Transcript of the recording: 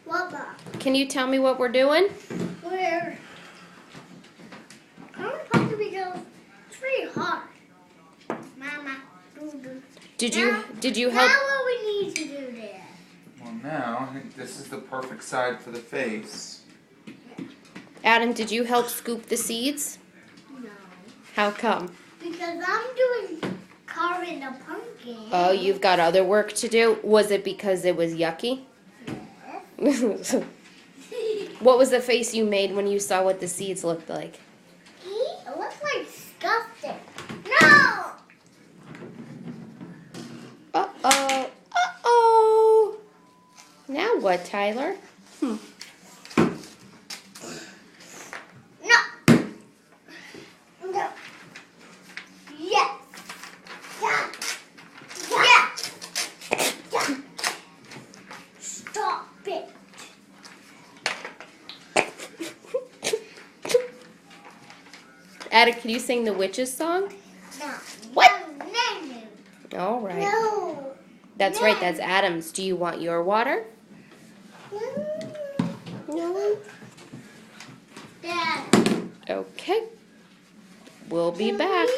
What? Can you tell me what we're doing? We're supposed to be going. It's pretty hard. Mama. Did you help? Now what we need to do there? Well, now I think this is the perfect side for the face. Adam, did you help scoop the seeds? No. How come? Because I'm doing carving a pumpkin. Oh, you've got other work to do? Was it because it was yucky? Yes. What was the face you made when you saw what the seeds looked like? It looks like disgusting. No! Uh-oh. Uh-oh. Now what, Tyler? No. No. Yes. Yeah. Yeah. Yeah. Stop it. Adam, can you sing the witch's song? No. What? No, no, no. All right. No. That's right, that's Adam's. Do you want your water? No. Dad. Okay. We'll be back.